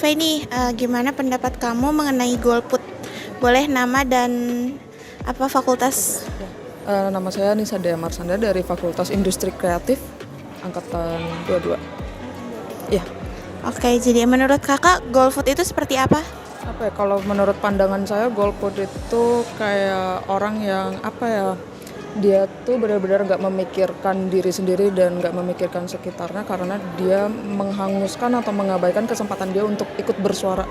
survei nih, gimana pendapat kamu mengenai golput? Boleh nama dan apa fakultas? Nama saya Nisa Dea Marsanda dari Fakultas Industri Kreatif Angkatan 22. Iya. Oke, jadi menurut kakak golput itu seperti apa? Apa ya, kalau menurut pandangan saya golput itu kayak orang yang dia tuh benar-benar nggak memikirkan diri sendiri dan nggak memikirkan sekitarnya karena dia menghanguskan atau mengabaikan kesempatan dia untuk ikut berhak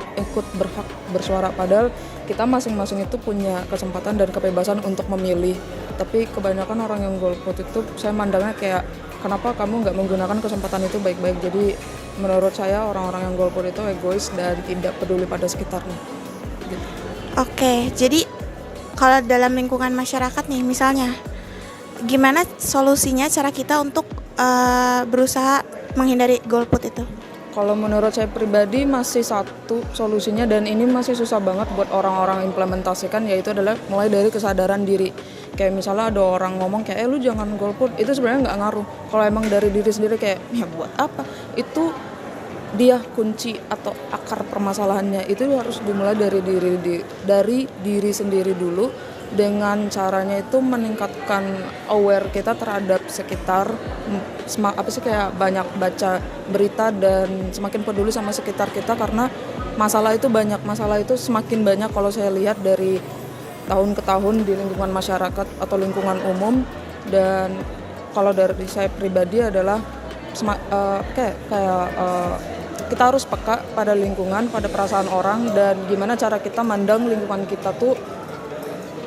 bersuara, padahal kita masing-masing itu punya kesempatan dan kebebasan untuk memilih. Tapi kebanyakan orang yang golput itu saya mandangnya kayak, kenapa kamu nggak menggunakan kesempatan itu baik-baik. Jadi menurut saya orang-orang yang golput itu egois dan tidak peduli pada sekitarnya gitu. Oke, jadi kalau dalam lingkungan masyarakat nih misalnya, gimana solusinya cara kita untuk berusaha menghindari golput itu? Kalau menurut saya pribadi masih satu solusinya, dan ini masih susah banget buat orang-orang implementasikan, yaitu adalah mulai dari kesadaran diri. Kayak misalnya ada orang ngomong kayak, lu jangan golput, itu sebenarnya nggak ngaruh. Kalau emang dari diri sendiri kayak, ya buat apa? Itu dia kunci atau akar permasalahannya itu harus dimulai dari diri sendiri dulu. Dengan caranya itu meningkatkan aware kita terhadap sekitar, kayak banyak baca berita dan semakin peduli sama sekitar kita, karena masalah itu semakin banyak kalau saya lihat dari tahun ke tahun di lingkungan masyarakat atau lingkungan umum. Dan kalau dari saya pribadi adalah kita harus peka pada lingkungan, pada perasaan orang, dan gimana cara kita mandang lingkungan kita tuh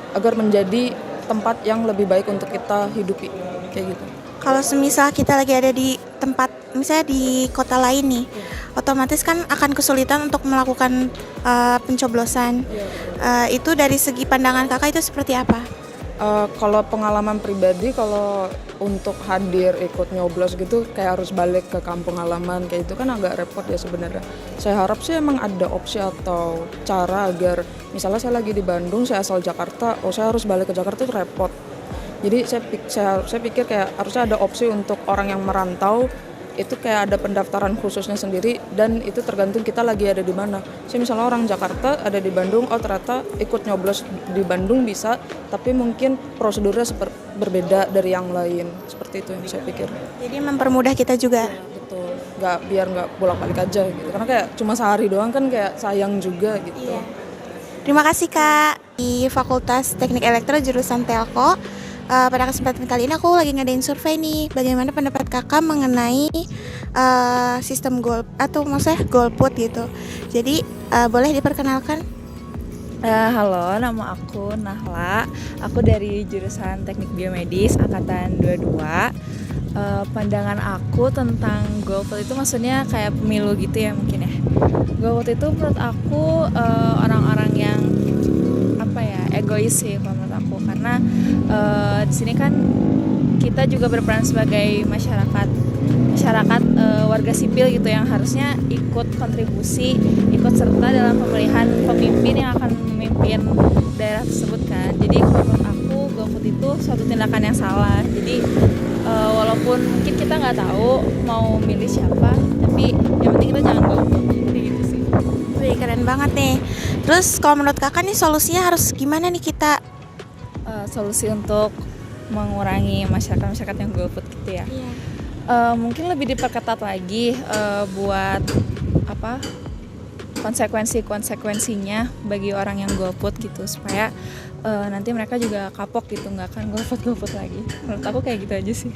agar menjadi tempat yang lebih baik untuk kita hidupi, kayak gitu. Kalau semisal kita lagi ada di tempat, misalnya di kota lain nih, otomatis kan akan kesulitan untuk melakukan pencoblosan. Itu dari segi pandangan kakak itu seperti apa? Kalau pengalaman pribadi, kalau untuk hadir ikut nyoblos gitu kayak harus balik ke kampung halaman, kayak itu kan agak repot ya sebenarnya. Saya harap sih emang ada opsi atau cara agar misalnya saya lagi di Bandung, saya asal Jakarta, saya harus balik ke Jakarta itu repot. Jadi saya pikir kayak harusnya ada opsi untuk orang yang merantau, itu kayak ada pendaftaran khususnya sendiri, dan itu tergantung kita lagi ada di mana. Saya misalnya orang Jakarta ada di Bandung, ternyata ikut nyoblos di Bandung bisa, tapi mungkin prosedurnya berbeda dari yang lain. Seperti itu yang saya pikir. Jadi mempermudah kita juga. Betul, biar nggak bolak-balik aja gitu. Karena kayak cuma sehari doang kan kayak sayang juga gitu. Iya. Terima kasih Kak. Di Fakultas Teknik Elektro jurusan Telco. Pada kesempatan kali ini aku lagi ngadain survei nih, bagaimana pendapat kakak mengenai sistem golput gitu. Jadi boleh diperkenalkan? Halo, nama aku Nahla. Aku dari jurusan Teknik Biomedis Angkatan 22. Pandangan aku tentang golput itu maksudnya kayak pemilu gitu ya mungkin ya. Golput itu menurut aku orang-orang yang egois sih kalau menurut aku, karena di sini kan kita juga berperan sebagai masyarakat warga sipil gitu yang harusnya ikut kontribusi, ikut serta dalam pemilihan pemimpin yang akan memimpin daerah tersebut kan. Jadi menurut aku golput itu suatu tindakan yang salah. Jadi walaupun mungkin kita nggak tahu mau milih siapa, tapi yang penting kita jangan golput. Jadi gitu sih. Wih, keren banget nih. Terus kalau menurut kakak nih solusinya harus gimana nih kita? Solusi untuk mengurangi masyarakat yang golput gitu ya. Iya. Mungkin lebih diperketat lagi buat konsekuensinya bagi orang yang golput gitu, supaya nanti mereka juga kapok gitu, nggak akan golput lagi. Menurut aku kayak gitu aja sih.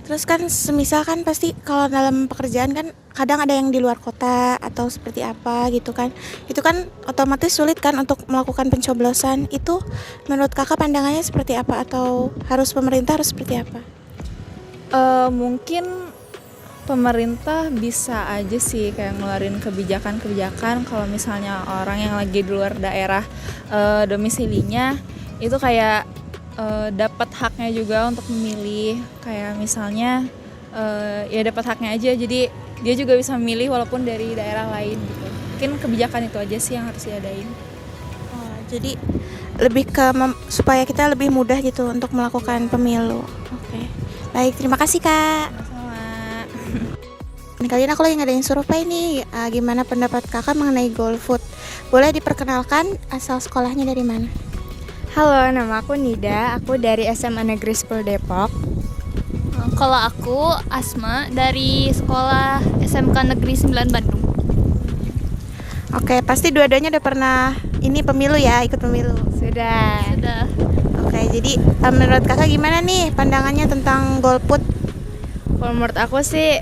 Terus kan semisal kan pasti kalau dalam pekerjaan kan kadang ada yang di luar kota atau seperti apa gitu kan. Itu kan otomatis sulit kan untuk melakukan pencoblosan. Itu menurut kakak pandangannya seperti apa, atau pemerintah harus seperti apa? Mungkin pemerintah bisa aja sih kayak ngeluarin kebijakan kalau misalnya orang yang lagi di luar daerah domisilinya itu kayak dapat haknya juga untuk memilih, kayak misalnya ya dapat haknya aja, jadi dia juga bisa memilih walaupun dari daerah lain gitu. Mungkin kebijakan itu aja sih yang harus diadain. Jadi lebih ke supaya kita lebih mudah gitu untuk melakukan pemilu. Oke. Baik, terima kasih Kak. Sama. Kali ini aku lagi ngadain survei nih, gimana pendapat kakak mengenai GoalFood? Boleh diperkenalkan asal sekolahnya dari mana? Halo, nama aku Nida, aku dari SMA Negeri 10 Depok. Kalau aku Asma dari sekolah SMK Negeri 9 Bandung. Oke, pasti dua-duanya udah pernah ini pemilu ya, ikut pemilu. Sudah. Sudah. Oke, jadi menurut kakak gimana nih pandangannya tentang GoalFood? Kalau menurut aku sih,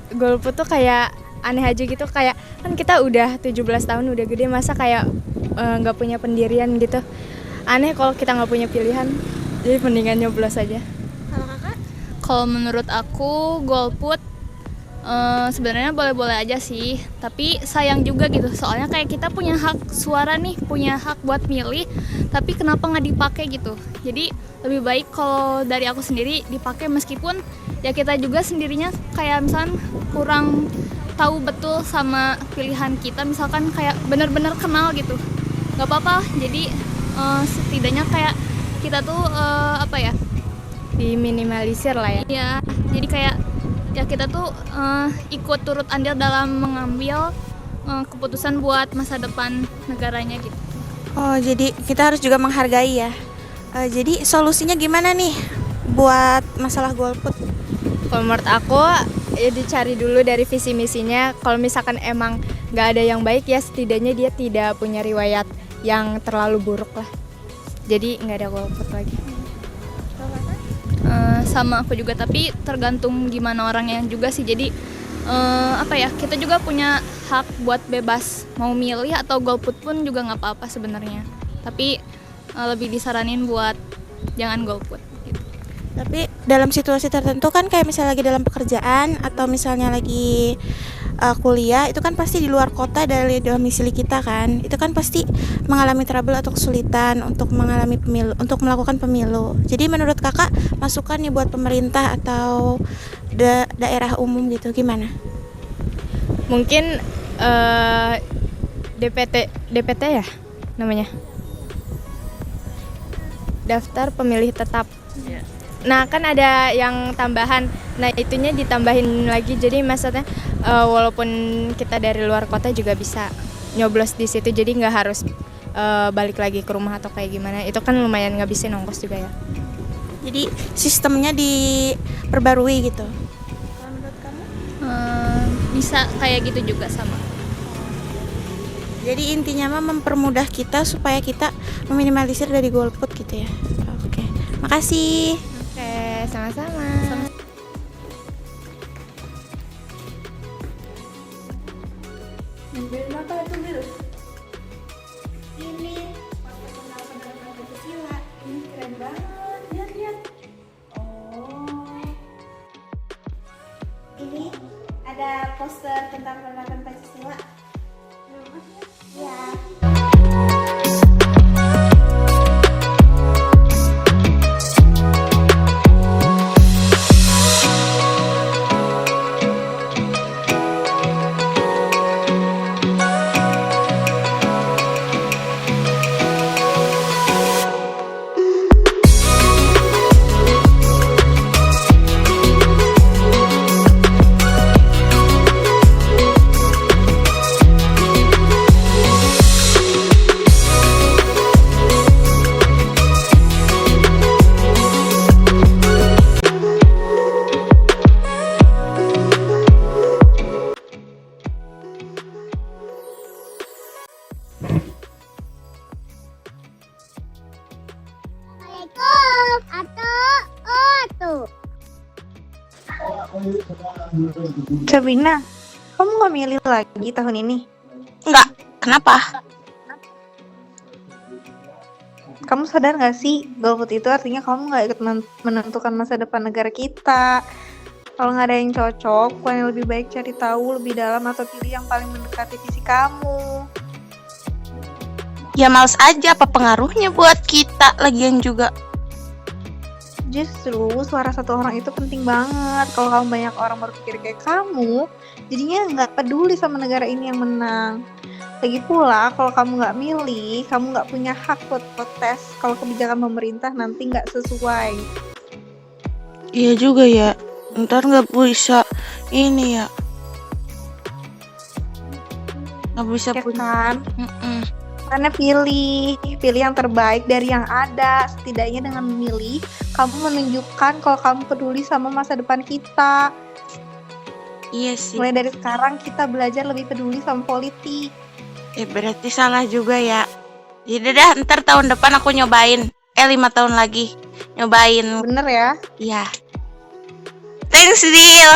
GoalFood tuh kayak aneh aja gitu, kayak kan kita udah 17 tahun, udah gede, masa kayak nggak punya pendirian gitu. Aneh kalau kita nggak punya pilihan, jadi mendingan nyoblos aja. Kalau kakak? Kalau menurut aku GoalFood sebenarnya boleh-boleh aja sih, tapi sayang juga gitu. Soalnya kayak kita punya hak suara nih, punya hak buat milih, tapi kenapa nggak dipakai gitu. Jadi lebih baik kalau dari aku sendiri dipakai, meskipun ya kita juga sendirinya kayak misalkan kurang tahu betul sama pilihan kita, misalkan kayak bener-bener kenal gitu, nggak apa-apa. Jadi setidaknya kayak kita tuh apa ya, Diminimalisir lah ya. ya jadi kayak ya kita tuh ikut turut andil dalam mengambil keputusan buat masa depan negaranya gitu. Oh, jadi kita harus juga menghargai ya. Jadi solusinya gimana nih buat masalah GoalFood? Kalau menurut aku, ya dicari dulu dari visi misinya. Kalau misalkan emang nggak ada yang baik, ya setidaknya dia tidak punya riwayat yang terlalu buruk lah. Jadi nggak ada GoalFood lagi. Sama aku juga, tapi tergantung gimana orangnya juga sih. Jadi apa ya, kita juga punya hak buat bebas mau milih atau GoalFood pun juga nggak apa-apa sebenarnya, tapi lebih disaranin buat jangan GoalFood gitu. Tapi dalam situasi tertentu kan kayak misalnya lagi dalam pekerjaan atau misalnya lagi kuliah, itu kan pasti di luar kota dari domisili kita kan. Itu kan pasti mengalami trouble atau kesulitan untuk mengalami pemilu, untuk melakukan pemilu. Jadi menurut kakak masukan nih buat pemerintah atau daerah umum gitu gimana? Mungkin DPT ya namanya, daftar pemilih tetap. Nah kan ada yang tambahan, nah itunya ditambahin lagi, jadi maksudnya walaupun kita dari luar kota juga bisa nyoblos di situ, jadi nggak harus balik lagi ke rumah atau kayak gimana. Itu kan lumayan ngabisin ongkos juga ya. Jadi sistemnya diperbarui gitu. Kalau menurut kamu? Bisa kayak gitu juga sama. Jadi intinya mah mempermudah kita supaya kita meminimalisir dari GoalFood gitu ya. Oke, makasih. Oke, sama-sama. Ini pendapat Pancasila. Ini keren banget. Lihat. Oh. Ini ada poster tentang pendapat Pancasila. Ya. Sabrina, kamu nggak milih lagi tahun ini? Enggak. Kenapa? Kamu sadar nggak sih, GoalFood itu artinya kamu nggak ikut menentukan masa depan negara kita. Kalau nggak ada yang cocok, bukan lebih baik cari tahu lebih dalam atau pilih yang paling mendekati visi kamu. Ya males aja, apa pengaruhnya buat kita lagian juga. Justru suara satu orang itu penting banget. Kalau kamu banyak orang berpikir kayak kamu, jadinya nggak peduli sama negara ini yang menang. Lagi pula, kalau kamu nggak milih, kamu nggak punya hak buat protes kalau kebijakan pemerintah nanti nggak sesuai. Iya juga ya, ntar nggak bisa ini ya, nggak bisa ya punya. kan? Mm-mm. Makanya pilih yang terbaik dari yang ada. Setidaknya dengan memilih, kamu menunjukkan kalau kamu peduli sama masa depan kita. Iya sih. Mulai dari sekarang kita belajar lebih peduli sama politik. Berarti salah juga ya. Jadi dah, ntar tahun depan aku nyobain. 5 tahun lagi nyobain. Bener ya? Iya. Thanks, Dil.